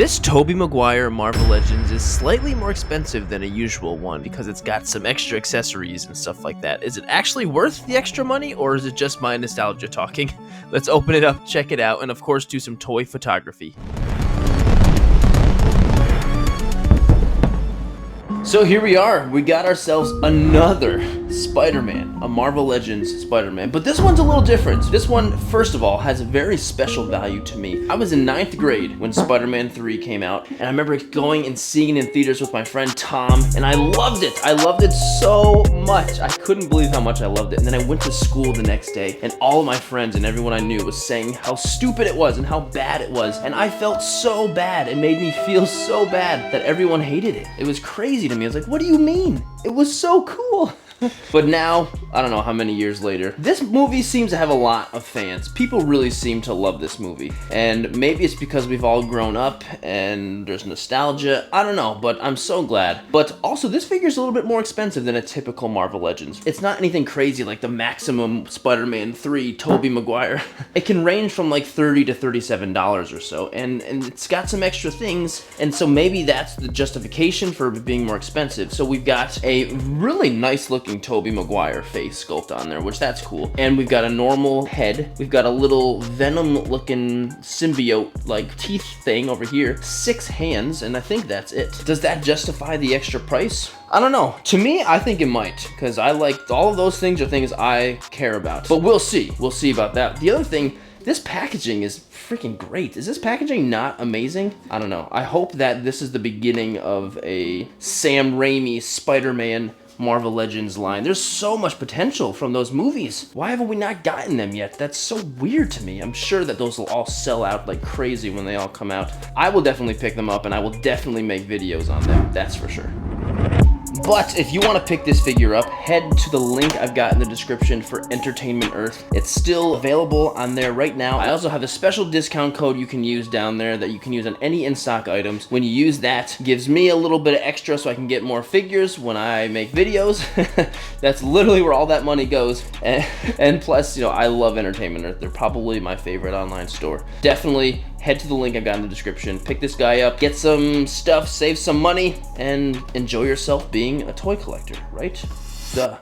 This Tobey Maguire Marvel Legends is slightly more expensive than a usual one because it's got some extra accessories and stuff like that. Is it actually worth the extra money, or is it just my nostalgia talking? Let's open it up, check it out, and of course do some toy photography. So here we are, we got ourselves another Spider-Man, a Marvel Legends Spider-Man, but this one's a little different. This one, first of all, has a very special value to me. I was in 9th grade when Spider-Man 3 came out, and I remember going and seeing it in theaters with my friend Tom, and I loved it. I loved it so much. I couldn't believe how much I loved it. And then I went to school the next day, and all of my friends and everyone I knew was saying how stupid it was and how bad it was, and I felt so bad. It made me feel so bad that everyone hated it. It was crazy to me. I was like, what do you mean? It was so cool. But now, I don't know how many years later, this movie seems to have a lot of fans. People really seem to love this movie. And maybe it's because we've all grown up and there's nostalgia. I don't know, but I'm so glad. But also, this figure's a little bit more expensive than a typical Marvel Legends. It's not anything crazy like the Maximum Spider-Man 3 Tobey Maguire. It can range from like $30 to $37 or so. And it's got some extra things. And so maybe that's the justification for it being more expensive. So we've got a really nice looking Tobey Maguire face sculpt on there, which that's cool. And we've got a normal head. We've got a little Venom looking symbiote like teeth thing over here. 6 hands, and I think that's it. Does that justify the extra price? I don't know. To me, I think it might, because I like all of those things are things I care about. But we'll see. We'll see about that. The other thing, this packaging is freaking great. Is this packaging not amazing? I don't know. I hope that this is the beginning of a Sam Raimi Spider-Man Marvel Legends line. There's so much potential from those movies. Why haven't we not gotten them yet? That's so weird to me. I'm sure that those will all sell out like crazy when they all come out. I will definitely pick them up and I will definitely make videos on them. That's for sure. But if you want to pick this figure up, head to the link I've got in the description for Entertainment Earth. It's still available on there right now. I also have a special discount code you can use down there that you can use on any in-stock items. When you use that, it gives me a little bit of extra so I can get more figures when I make videos. That's literally where all that money goes. And plus, you know, I love Entertainment Earth. They're probably my favorite online store. Definitely head to the link I've got in the description, pick this guy up, get some stuff, save some money, and enjoy yourself being a toy collector, right? Duh.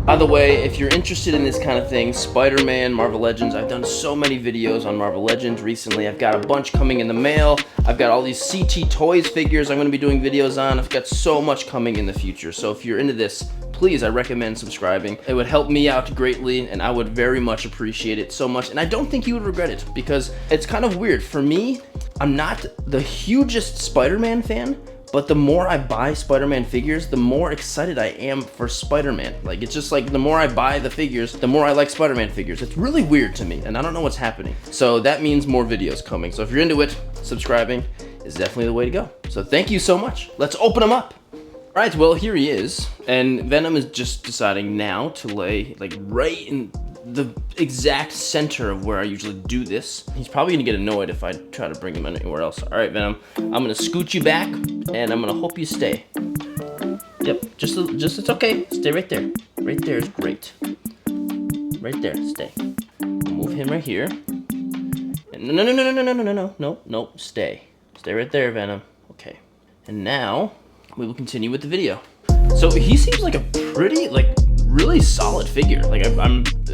By the way, if you're interested in this kind of thing, Spider-Man, Marvel Legends, I've done so many videos on Marvel Legends recently. I've got a bunch coming in the mail. I've got all these CT Toys figures I'm going to be doing videos on. I've got so much coming in the future. So if you're into this, please, I recommend subscribing. It would help me out greatly, and I would very much appreciate it so much. And I don't think you would regret it, because it's kind of weird. For me, I'm not the hugest Spider-Man fan, but the more I buy Spider-Man figures, the more excited I am for Spider-Man. Like, it's just like the more I buy the figures, the more I like Spider-Man figures. It's really weird to me, and I don't know what's happening. So that means more videos coming. So if you're into it, subscribing is definitely the way to go. So thank you so much. Let's open them up. All right, well, here he is. And Venom is just deciding now to lay like right in the exact center of where I usually do this. He's probably gonna get annoyed if I try to bring him anywhere else. All right, Venom, I'm gonna scoot you back, and I'm gonna hope you stay. Yep, just it's okay. Stay right there. Right there is great. Right there, stay. Move him right here. No, stay. Stay right there, Venom. Okay. And now we will continue with the video. So he seems like a pretty, really solid figure. Like I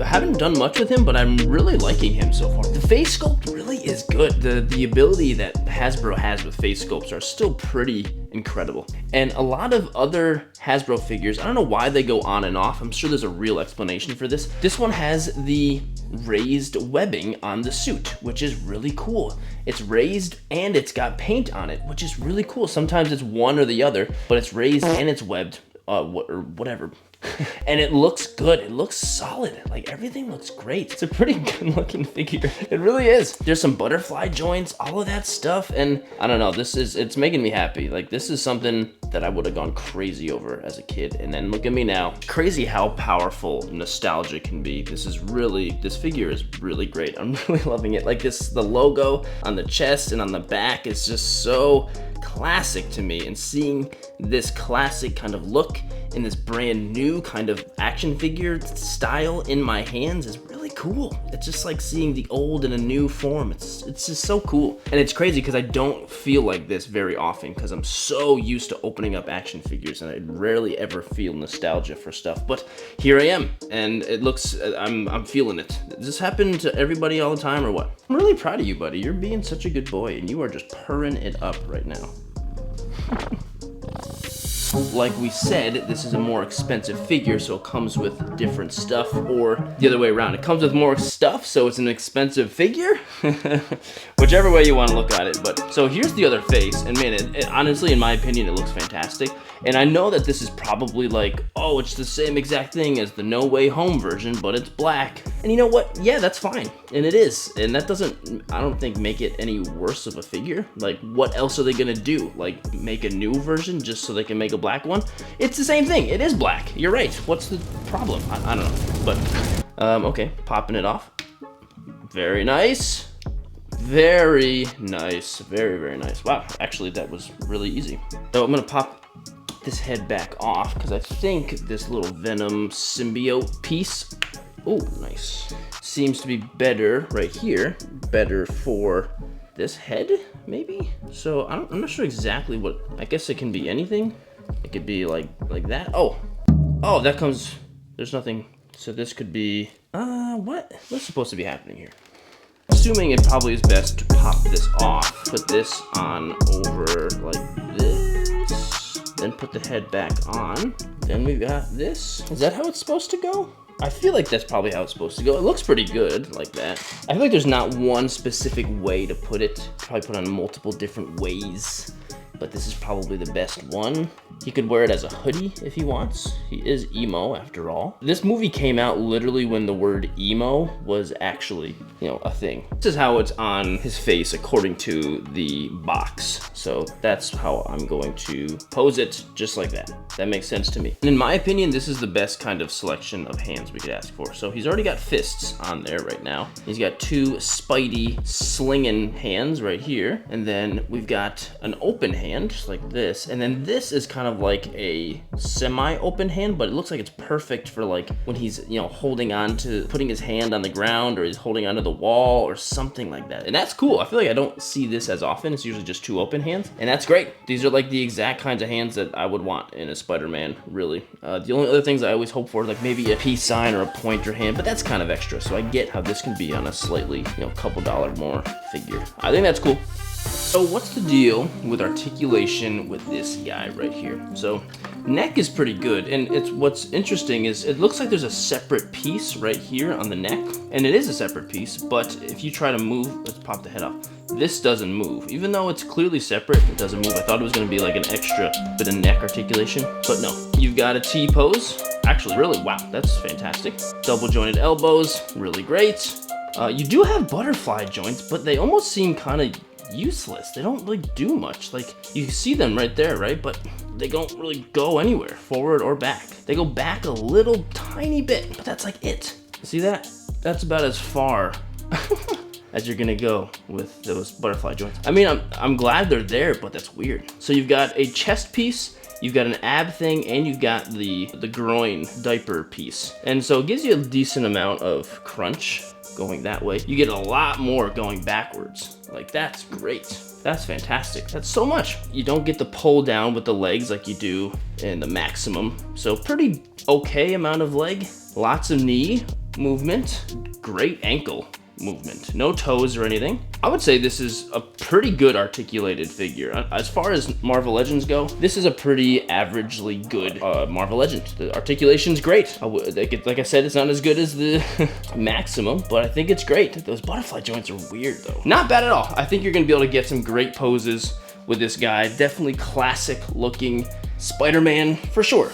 haven't done much with him, but I'm really liking him so far. The face sculpt really is good. The ability that Hasbro has with face sculpts are still pretty incredible. And a lot of other Hasbro figures, I don't know why they go on and off. I'm sure there's a real explanation for this. This one has the raised webbing on the suit, which is really cool. It's raised and it's got paint on it, which is really cool. Sometimes it's one or the other, but it's raised and it's webbed, or whatever. And it looks good. It looks solid. Like, everything looks great. It's a pretty good looking figure. It really is. There's some butterfly joints, all of that stuff. And I don't know, it's making me happy. Like, this is something that I would have gone crazy over as a kid. And then look at me now. Crazy how powerful nostalgia can be. This figure is really great. I'm really loving it. Like the logo on the chest and on the back is just so classic to me. And seeing this classic kind of look in this brand new kind of action figure style in my hands is really cool. It's just like seeing the old in a new form. It's just so cool. And it's crazy because I don't feel like this very often because I'm so used to opening up action figures and I rarely ever feel nostalgia for stuff. But here I am, and it looks, I'm feeling it. Does this happen to everybody all the time or what? I'm really proud of you, buddy. You're being such a good boy and you are just purring it up right now. Like we said, this is a more expensive figure, so it comes with different stuff, or the other way around. It comes with more stuff, so it's an expensive figure? Whichever way you want to look at it. But so here's the other face, and man, it honestly, in my opinion, it looks fantastic. And I know that this is probably like, oh, it's the same exact thing as the No Way Home version, but it's black. And you know what? Yeah, that's fine. And it is. And that doesn't, I don't think, make it any worse of a figure. Like, what else are they gonna do? Like, make a new version just so they can make a black one? It's the same thing. It is black. You're right. What's the problem? I don't know. But, okay, popping it off. Very nice. Very nice. Very, very nice. Wow, actually, that was really easy. So I'm gonna pop this head back off because I think this little Venom symbiote piece, oh, nice, seems to be better right here, better for this head, maybe? So I'm not sure exactly what, I guess it can be anything. It could be like that. Oh, that comes, there's nothing. So this could be, what's supposed to be happening here? Assuming it probably is best to pop this off, put this on over like this, then put the head back on. Then we got this. Is that how it's supposed to go? I feel like that's probably how it's supposed to go. It looks pretty good like that. I feel like there's not one specific way to put it. Probably put on multiple different ways, but this is probably the best one. He could wear it as a hoodie if he wants. He is emo after all. This movie came out literally when the word emo was actually, a thing. This is how it's on his face according to the box. So that's how I'm going to pose it, just like that. That makes sense to me. And in my opinion, this is the best kind of selection of hands we could ask for. So he's already got fists on there right now. He's got two Spidey slinging hands right here. And then we've got an open hand like this. And then this is kind of like a semi-open hand, but it looks like it's perfect for like when he's, holding on to, putting his hand on the ground, or he's holding onto the wall or something like that. And that's cool. I feel like I don't see this as often. It's usually just two open hands, and that's great. These are like the exact kinds of hands that I would want in a Spider-Man, really. The only other things I always hope for is like maybe a peace sign or a pointer hand, but that's kind of extra. So I get how this can be on a slightly, couple dollar more figure. I think that's cool. So what's the deal with articulation with this guy right here? So neck is pretty good, and what's interesting is it looks like there's a separate piece right here on the neck, and it is a separate piece, but if you try to move, let's pop the head off, this doesn't move. Even though it's clearly separate, it doesn't move. I thought it was gonna be like an extra bit of neck articulation, but no. You've got a T-pose. Actually, really, wow, that's fantastic. Double jointed elbows, really great. You do have butterfly joints, but they almost seem kind of useless. They don't really do much. Like, you see them right there, right? But they don't really go anywhere, forward or back. They go back a little tiny bit, but that's like it. See that? That's about as far as you're gonna go with those butterfly joints. I mean, I'm glad they're there, but that's weird. So you've got a chest piece, you've got an ab thing, and you've got the groin diaper piece. And so it gives you a decent amount of crunch going that way. You get a lot more going backwards. Like, that's great. That's fantastic. That's so much. You don't get the pull down with the legs like you do in the Maximum. So pretty okay amount of leg. Lots of knee movement. Great ankle movement. No toes or anything. I would say this is a pretty good articulated figure. As far as Marvel Legends go, this is a pretty averagely good Marvel Legend. The articulation's great. Like I said, it's not as good as the Maximum, but I think it's great. Those butterfly joints are weird though. Not bad at all. I think you're gonna be able to get some great poses with this guy. Definitely classic looking Spider-Man for sure.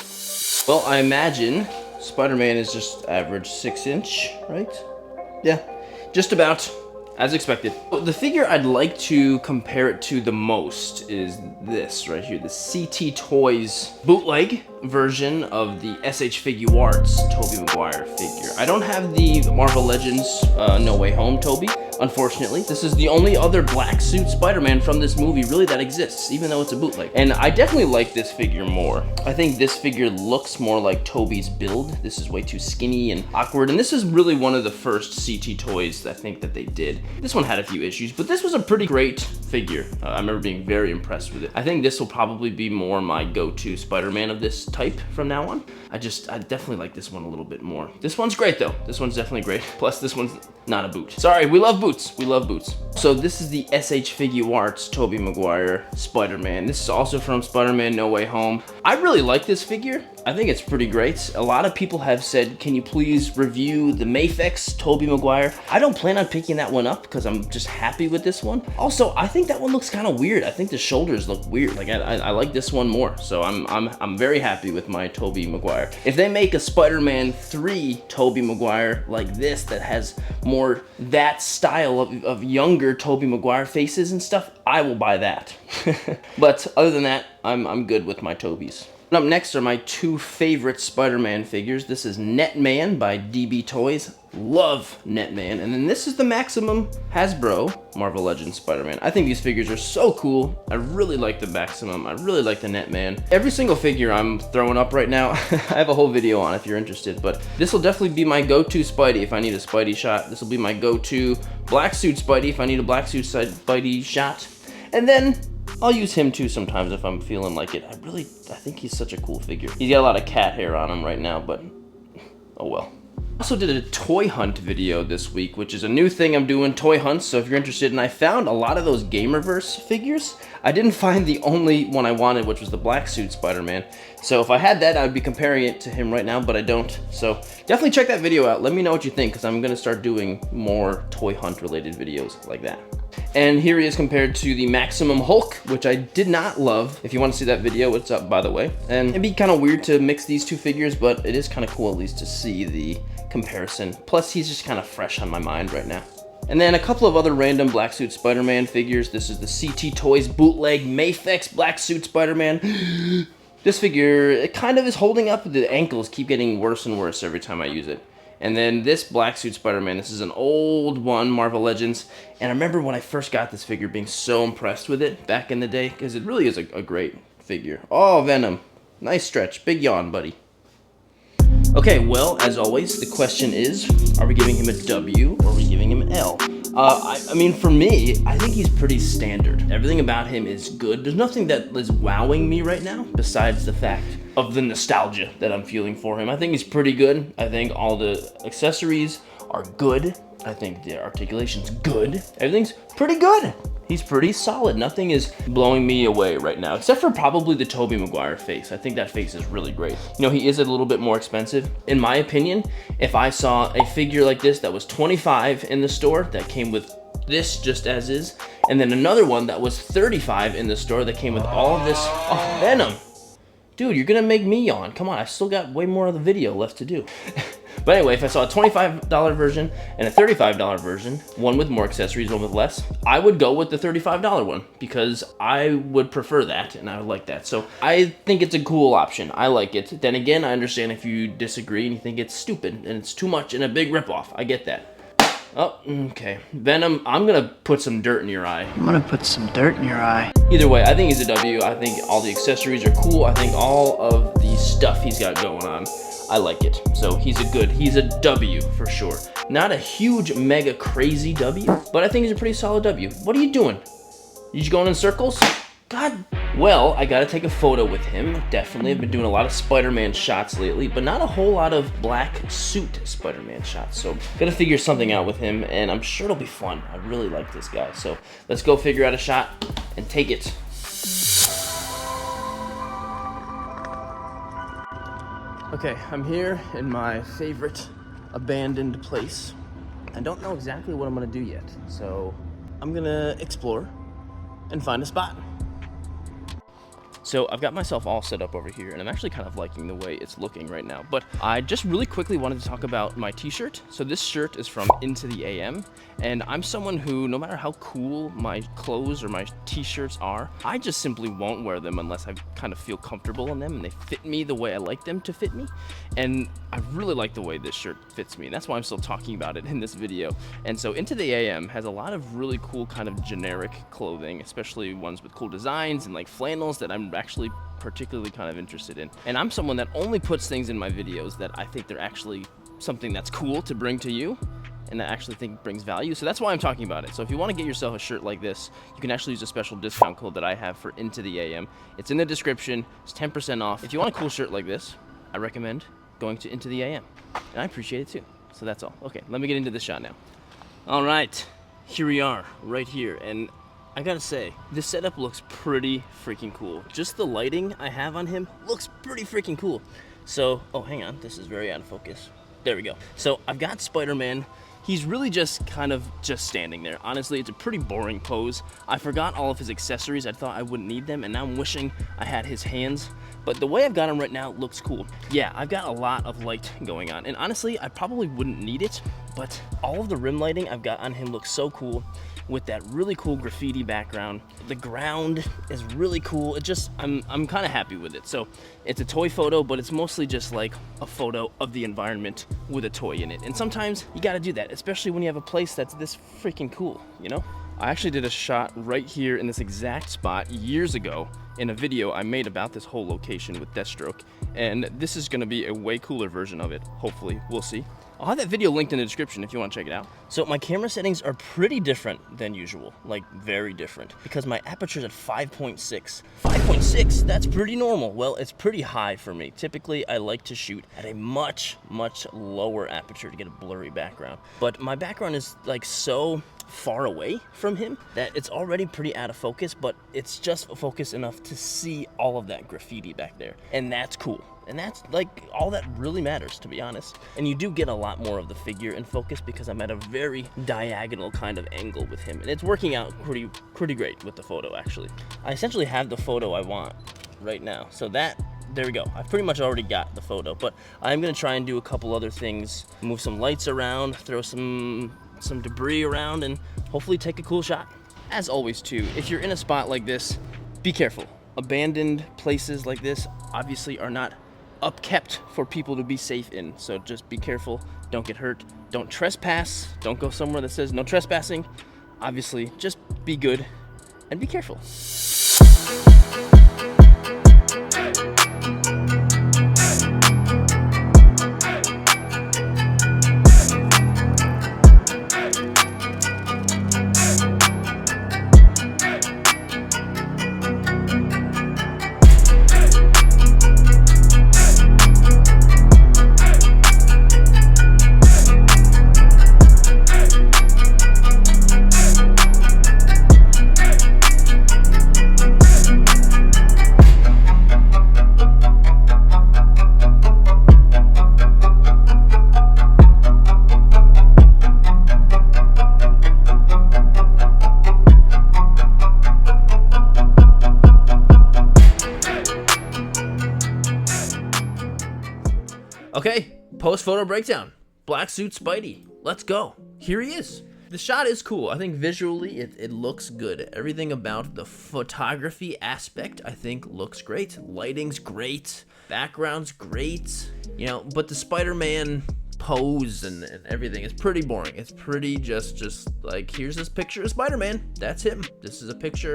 Well, I imagine Spider-Man is just average 6-inch, right? Yeah. Just about as expected. The figure I'd like to compare it to the most is this right here, the CT Toys bootleg version of the SH Figuarts Tobey Maguire figure. I don't have the Marvel Legends No Way Home Tobey. unfortunately. This is the only other black suit Spider-Man from this movie really that exists, even though it's a bootleg. And I definitely like this figure more. I think this figure looks more like Tobey's build. This is way too skinny and awkward, and this is really one of the first CT toys I think that they did. This one had a few issues, but this was a pretty great figure. I remember being very impressed with it. I think this will probably be more my go-to Spider-Man of this type from now on. I definitely like this one a little bit more. This one's great though. This one's definitely great. Plus this one's not a boot. Sorry, we love boots. We love boots. So this is the SH Figure Arts Tobey Maguire Spider-Man. This is also from Spider-Man No Way Home. I really like this figure. I think it's pretty great. A lot of people have said, can you please review the Mafex Tobey Maguire? I don't plan on picking that one up because I'm just happy with this one. Also, I think that one looks kind of weird. I think the shoulders look weird. Like I like this one more. So I'm very happy with my Tobey Maguire. If they make a Spider-Man 3 Tobey Maguire like this that has more that style of younger Tobey Maguire faces and stuff, I will buy that. But other than that, I'm good with my Tobeys. Up next are my two favorite Spider-Man figures. This is Netman by DB Toys. Love Netman. And then this is the Maximum Hasbro Marvel Legends Spider-Man. I think these figures are so cool. I really like the Maximum. I really like the Netman. Every single figure I'm throwing up right now, I have a whole video on if you're interested, but this will definitely be my go-to Spidey if I need a Spidey shot. This will be my go-to black suit Spidey if I need a black suit Spidey shot. And then I'll use him too sometimes if I'm feeling like it. I think he's such a cool figure. He's got a lot of cat hair on him right now, but oh well. I also did a toy hunt video this week, which is a new thing I'm doing, toy hunts, so if you're interested, and I found a lot of those Gamerverse figures. I didn't find the only one I wanted, which was the black suit Spider-Man. So if I had that, I'd be comparing it to him right now, but I don't. So definitely check that video out. Let me know what you think, because I'm gonna start doing more toy hunt related videos like that. And here he is compared to the Maximum Hulk, which I did not love. If you want to see that video, it's up, by the way. And it'd be kind of weird to mix these two figures, but it is kind of cool at least to see the comparison. Plus, he's just kind of fresh on my mind right now. And then a couple of other random black suit Spider-Man figures. This is the CT Toys bootleg Mafex black suit Spider-Man. This figure, it kind of is holding up. The ankles keep getting worse and worse every time I use it. And then this black suit Spider-Man, this is an old one, Marvel Legends. And I remember when I first got this figure being so impressed with it back in the day, because it really is a great figure. Oh, Venom. Nice stretch. Big yawn, buddy. Okay, well, as always, the question is, are we giving him a W or are we giving him an L? I mean, for me, I think he's pretty standard. Everything about him is good. There's nothing that is wowing me right now, besides the fact of the nostalgia that I'm feeling for him. I think he's pretty good. I think all the accessories are good. I think the articulation's good. Everything's pretty good. He's pretty solid. Nothing is blowing me away right now, except for probably the Tobey Maguire face. I think that face is really great. You know, he is a little bit more expensive. In my opinion, if I saw a figure like this that was $25 in the store, that came with this just as is, and then another one that was $35 in the store that came with all of this, oh, Venom. Dude, you're gonna make me yawn. Come on, I still got way more of the video left to do. But anyway, if I saw a $25 version and a $35 version, one with more accessories, one with less, I would go with the $35 one because I would prefer that and I would like that. So I think it's a cool option. I like it. Then again, I understand if you disagree and you think it's stupid and it's too much and a big ripoff. I get that. Oh, okay. Venom, I'm gonna put some dirt in your eye. I'm gonna put some dirt in your eye. Either way, I think he's a W. I think all the accessories are cool. I think all of the stuff he's got going on, I like it. So he's a W for sure. Not a huge, mega crazy W, but I think he's a pretty solid W. What are you doing? You just going in circles? God. Well, I gotta take a photo with him, definitely. I've been doing a lot of Spider-Man shots lately, but not a whole lot of black suit Spider-Man shots. So gotta figure something out with him, and I'm sure it'll be fun. I really like this guy. So let's go figure out a shot and take it. Okay, I'm here in my favorite abandoned place. I don't know exactly what I'm gonna do yet, so I'm gonna explore and find a spot. So I've got myself all set up over here, and I'm actually kind of liking the way it's looking right now. But I just really quickly wanted to talk about my t-shirt. So this shirt is from Into the AM, and I'm someone who, no matter how cool my clothes or my t-shirts are, I just simply won't wear them unless I kind of feel comfortable in them and they fit me the way I like them to fit me. And I really like the way this shirt fits me, and that's why I'm still talking about it in this video. And so Into the AM has a lot of really cool kind of generic clothing, especially ones with cool designs and like flannels that I'm actually particularly kind of interested in. And I'm someone that only puts things in my videos that I think they're actually something that's cool to bring to you and I actually think brings value. So that's why I'm talking about it. So if you want to get yourself a shirt like this, you can actually use a special discount code that I have for Into the AM. It's in the description. It's 10% off. If you want a cool shirt like this, I recommend going to Into the AM. And I appreciate it too. So that's all. Okay, let me get into this shot now. All right, here we are, right here. And I gotta say, this setup looks pretty freaking cool. Just the lighting I have on him looks pretty freaking cool. So, oh, hang on, this is very out of focus. There we go. So I've got Spider-Man. He's really just kind of just standing there. Honestly, it's a pretty boring pose. I forgot all of his accessories. I thought I wouldn't need them, and now I'm wishing I had his hands. But the way I've got him right now looks cool. Yeah, I've got a lot of light going on, and honestly, I probably wouldn't need it, but all of the rim lighting I've got on him looks so cool with that really cool graffiti background. The ground is really cool. It just, I'm kind of happy with it. So it's a toy photo, but it's mostly just like a photo of the environment with a toy in it. And sometimes you gotta do that, especially when you have a place that's this freaking cool, you know? I actually did a shot right here in this exact spot years ago in a video I made about this whole location with Deathstroke, and this is gonna be a way cooler version of it, hopefully, we'll see. I'll have that video linked in the description if you want to check it out. So my camera settings are pretty different than usual, like very different, because my aperture is at 5.6. 5.6, that's pretty normal. Well, it's pretty high for me. Typically, I like to shoot at a much, much lower aperture to get a blurry background. But my background is like so far away from him that it's already pretty out of focus, but it's just focused enough to see all of that graffiti back there. And that's cool. And that's like all that really matters, to be honest. And you do get a lot more of the figure in focus because I'm at a very diagonal kind of angle with him. And it's working out pretty great with the photo, actually. I essentially have the photo I want right now. So there we go. I've pretty much already got the photo, but I'm gonna try and do a couple other things, move some lights around, throw some debris around, and hopefully take a cool shot. As always too, if you're in a spot like this, be careful. Abandoned places like this obviously are not upkept for people to be safe in, so just be careful, don't get hurt, don't trespass, don't go somewhere that says no trespassing. Obviously, just be good and be careful. Okay, post-photo breakdown. Black suit Spidey. Let's go. Here he is. The shot is cool. I think visually it looks good. Everything about the photography aspect I think looks great. Lighting's great. Background's great. You know, but the Spider-Man pose and everything is pretty boring. It's pretty just like, here's this picture of Spider-Man. That's him. This is a picture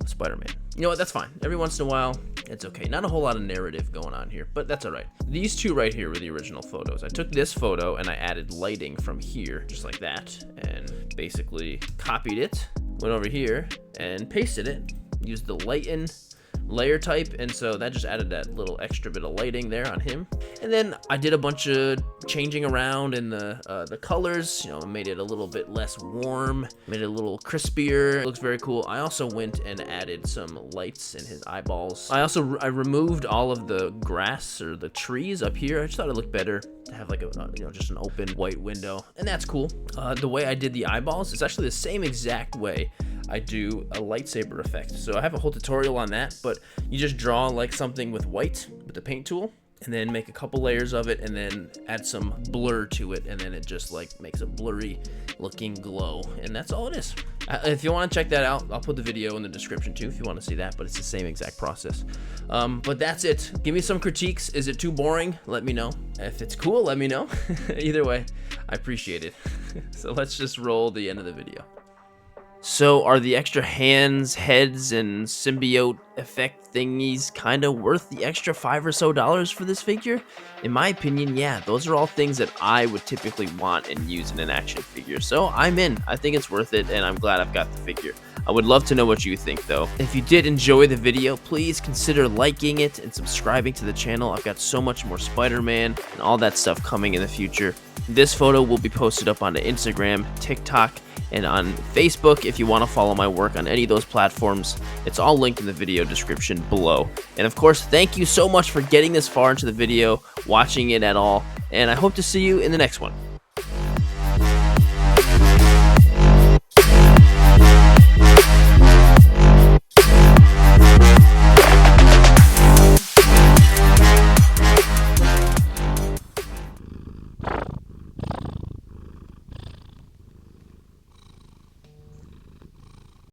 of Spider-Man. You know what, that's fine. Every once in a while, it's okay. Not a whole lot of narrative going on here, but that's all right. These two right here were the original photos. I took this photo and I added lighting from here, just like that, and basically copied it, went over here and pasted it, used the lighten layer type, and so that just added that little extra bit of lighting there on him. And then I did a bunch of changing around in the colors, you know, made it a little bit less warm, made it a little crispier. It looks very cool. I also went and added some lights in his eyeballs. I removed all of the grass or the trees up here. I just thought it looked better to have like a just an open white window, and that's cool. The way I did the eyeballs is actually the same exact way I do a lightsaber effect. So I have a whole tutorial on that, but you just draw like something with white with the paint tool, and then make a couple layers of it, and then add some blur to it, and then it just like makes a blurry looking glow, and that's all it is. If you want to check that out, I'll put the video in the description too if you want to see that, but it's the same exact process. But that's it. Give me some critiques. Is it too boring? Let me know. If it's cool, let me know. Either way, I appreciate it. So let's just roll the end of the video. So are the extra hands, heads, and symbiote effect thingies kind of worth the extra $5 or so for this figure? In my opinion, yeah, those are all things that I would typically want and use in an action figure. So I'm in. I think it's worth it, and I'm glad I've got the figure. I would love to know what you think though. If you did enjoy the video, please consider liking it and subscribing to the channel. I've got so much more Spider-Man and all that stuff coming in the future. This photo will be posted up onto Instagram, TikTok, and on Facebook if you want to follow my work on any of those platforms. It's all linked in the video description below. And of course, thank you so much for getting this far into the video, watching it at all, and I hope to see you in the next one.